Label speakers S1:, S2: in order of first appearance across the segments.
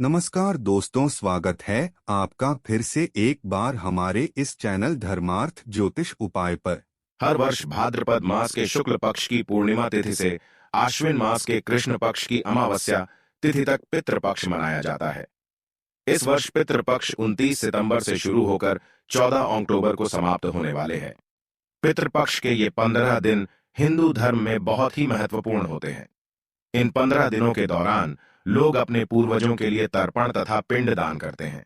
S1: नमस्कार दोस्तों, स्वागत है आपका फिर से एक बार हमारे इस चैनल धर्मार्थ ज्योतिष उपाय पर।
S2: हर वर्ष भाद्रपद मास के शुक्ल पक्ष की पूर्णिमा तिथि से आश्विन मास के कृष्ण पक्ष की अमावस्या तिथि तक पितृपक्ष मनाया जाता है। इस वर्ष पितृपक्ष 29 सितंबर से शुरू होकर 14 अक्टूबर को समाप्त होने वाले हैं। पितृपक्ष के ये 15 दिन हिंदू धर्म में बहुत ही महत्वपूर्ण होते हैं। इन 15 दिनों के दौरान लोग अपने पूर्वजों के लिए तर्पण तथा पिंड दान करते हैं।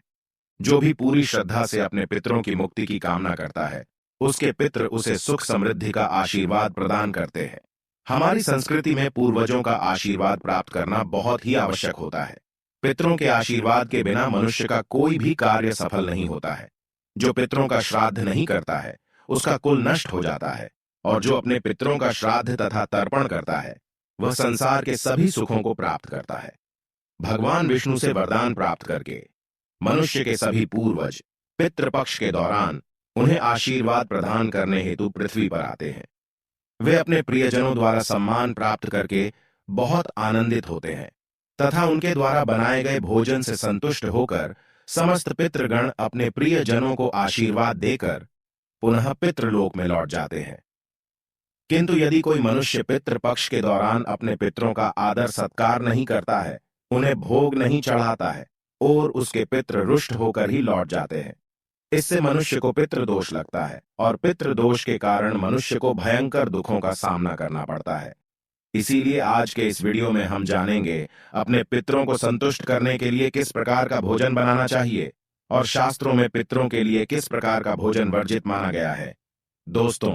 S2: जो भी पूरी श्रद्धा से अपने पितरों की मुक्ति की कामना करता है, उसके पितृ उसे सुख समृद्धि का आशीर्वाद प्रदान करते हैं। हमारी संस्कृति में पूर्वजों का आशीर्वाद प्राप्त करना बहुत ही आवश्यक होता है। पितरों के आशीर्वाद के बिना मनुष्य का कोई भी कार्य सफल नहीं होता है। जो पितरों का श्राद्ध नहीं करता है, उसका कुल नष्ट हो जाता है, और जो अपने पितरों का श्राद्ध तथा तर्पण करता है, वह संसार के सभी सुखों को प्राप्त करता है। भगवान विष्णु से वरदान प्राप्त करके मनुष्य के सभी पूर्वज पितृपक्ष के दौरान उन्हें आशीर्वाद प्रदान करने हेतु पृथ्वी पर आते हैं। वे अपने प्रियजनों द्वारा सम्मान प्राप्त करके बहुत आनंदित होते हैं तथा उनके द्वारा बनाए गए भोजन से संतुष्ट होकर समस्त पितृगण अपने प्रियजनों को आशीर्वाद देकर पुनः पितृलोक में लौट जाते हैं। किंतु यदि कोई मनुष्य पितृपक्ष के दौरान अपने पितरों का आदर सत्कार नहीं करता है, उन्हें भोग नहीं चढ़ाता है और उसके पितृ रुष्ट होकर ही लौट जाते हैं, इससे मनुष्य को पितृदोष लगता है और पितृदोष के कारण मनुष्य को भयंकर दुखों का सामना करना पड़ता है। इसीलिए आज के इस वीडियो में हम जानेंगे अपने पितरों को संतुष्ट करने के लिए किस प्रकार का भोजन बनाना चाहिए और शास्त्रों में पितरों के लिए किस प्रकार का भोजन वर्जित माना गया है। दोस्तों,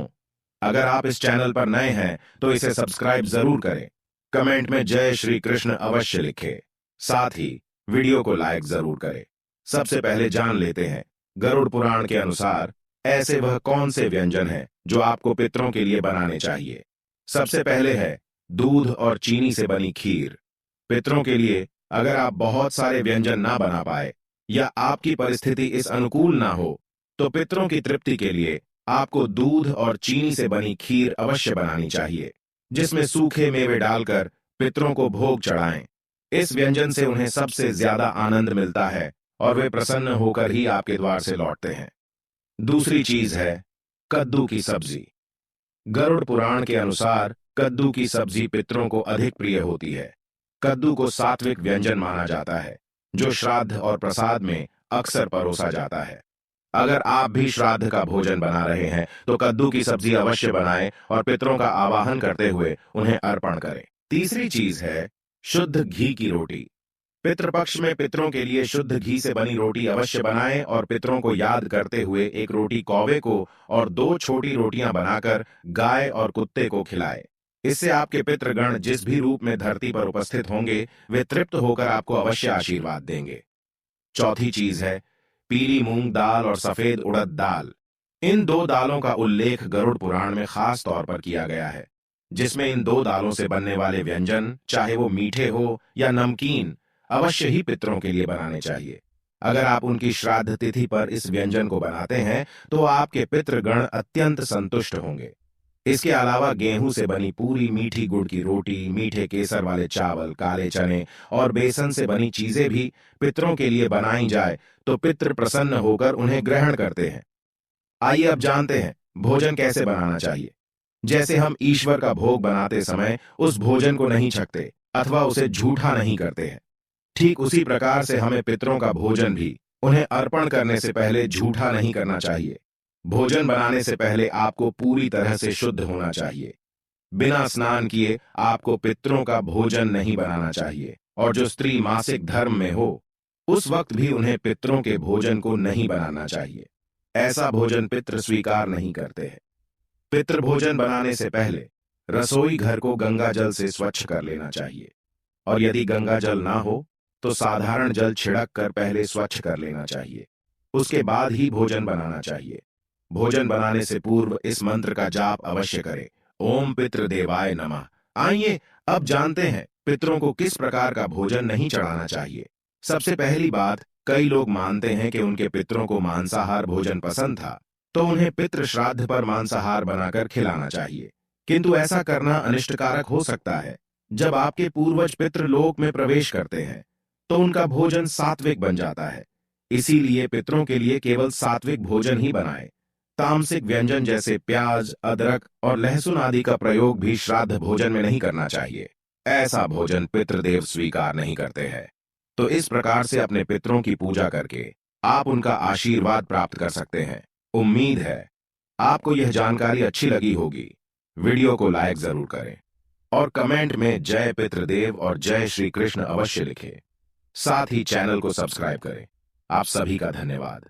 S2: अगर आप इस चैनल पर नए हैं तो इसे सब्सक्राइब जरूर करें, कमेंट में जय श्री कृष्ण अवश्य लिखें, साथ ही वीडियो को लाइक जरूर करें। सबसे पहले जान लेते हैं गरुड़ पुराण के अनुसार ऐसे वह कौन से व्यंजन हैं जो आपको पितरों के लिए बनाने चाहिए। सबसे पहले है दूध और चीनी से बनी खीर। पितरों के लिए अगर आप बहुत सारे व्यंजन ना बना पाए या आपकी परिस्थिति इस अनुकूल ना हो, तो पितरों की तृप्ति के लिए आपको दूध और चीनी से बनी खीर अवश्य बनानी चाहिए, जिसमें सूखे मेवे डालकर पितरों को भोग चढ़ाएं। इस व्यंजन से उन्हें सबसे ज्यादा आनंद मिलता है और वे प्रसन्न होकर ही आपके द्वार से लौटते हैं। दूसरी चीज है कद्दू की सब्जी। गरुड़ पुराण के अनुसार कद्दू की सब्जी पितरों को अधिक प्रिय होती है। कद्दू को सात्विक व्यंजन माना जाता है, जो श्राद्ध और प्रसाद में अक्सर परोसा जाता है। अगर आप भी श्राद्ध का भोजन बना रहे हैं तो कद्दू की सब्जी अवश्य बनाएं और पितरों का आवाहन करते हुए उन्हें अर्पण करें। तीसरी चीज है शुद्ध घी की रोटी। पितृपक्ष में पितरों के लिए शुद्ध घी से बनी रोटी अवश्य बनाएं और पितरों को याद करते हुए एक रोटी कौवे को और 2 छोटी रोटियां बनाकर गाय और कुत्ते को खिलाएं। इससे आपके पितृगण जिस भी रूप में धरती पर उपस्थित होंगे, वे तृप्त होकर आपको अवश्य आशीर्वाद देंगे। चौथी चीज है पीली मूंग दाल और सफेद उड़द दाल। इन 2 दालों का उल्लेख गरुड़ पुराण में खास तौर पर किया गया है, जिसमें इन 2 दालों से बनने वाले व्यंजन, चाहे वो मीठे हो या नमकीन, अवश्य ही पितरों के लिए बनाने चाहिए। अगर आप उनकी श्राद्ध तिथि पर इस व्यंजन को बनाते हैं तो आपके पितृगण अत्यंत संतुष्ट होंगे। इसके अलावा गेहूं से बनी पूरी, मीठी गुड़ की रोटी, मीठे केसर वाले चावल, काले चने और बेसन से बनी चीजें भी पितरों के लिए बनाई जाए तो पितृ प्रसन्न होकर उन्हें ग्रहण करते हैं। आइए अब जानते हैं भोजन कैसे बनाना चाहिए। जैसे हम ईश्वर का भोग बनाते समय उस भोजन को नहीं छकते अथवा उसे झूठा नहीं करते हैं, ठीक उसी प्रकार से हमें पितरों का भोजन भी उन्हें अर्पण करने से पहले झूठा नहीं करना चाहिए। भोजन बनाने से पहले आपको पूरी तरह से शुद्ध होना चाहिए। बिना स्नान किए आपको पितरों का भोजन नहीं बनाना चाहिए, और जो स्त्री मासिक धर्म में हो उस वक्त भी उन्हें पितरों के भोजन को नहीं बनाना चाहिए। ऐसा भोजन पितृ स्वीकार नहीं करते हैं। पितृ भोजन बनाने से पहले रसोई घर को गंगा जल से स्वच्छ कर लेना चाहिए, और यदि गंगा जल ना हो तो साधारण जल छिड़क कर पहले स्वच्छ कर लेना चाहिए। उसके बाद ही भोजन बनाना चाहिए। भोजन बनाने से पूर्व इस मंत्र का जाप अवश्य करें, ओम पितृदेवाय नमः। आइए अब जानते हैं पितरों को किस प्रकार का भोजन नहीं चढ़ाना चाहिए। सबसे पहली बात, कई लोग मानते हैं कि उनके पितरों को मांसाहार भोजन पसंद था, तो उन्हें पितृ श्राद्ध पर मांसाहार बनाकर खिलाना चाहिए। किंतु ऐसा करना अनिष्टकारक हो सकता है। जब आपके पूर्वज पितृलोक में प्रवेश करते हैं तो उनका भोजन सात्विक बन जाता है। इसीलिए पितरों के लिए केवल सात्विक भोजन ही बनाएं। तामसिक व्यंजन जैसे प्याज, अदरक और लहसुन आदि का प्रयोग भी श्राद्ध भोजन में नहीं करना चाहिए। ऐसा भोजन पितृदेव स्वीकार नहीं करते हैं। तो इस प्रकार से अपने पितरों की पूजा करके आप उनका आशीर्वाद प्राप्त कर सकते हैं। उम्मीद है आपको यह जानकारी अच्छी लगी होगी। वीडियो को लाइक जरूर करें और कमेंट में जय पितृदेव और जय श्री कृष्ण अवश्य लिखें। साथ ही चैनल को सब्सक्राइब करें। आप सभी का धन्यवाद।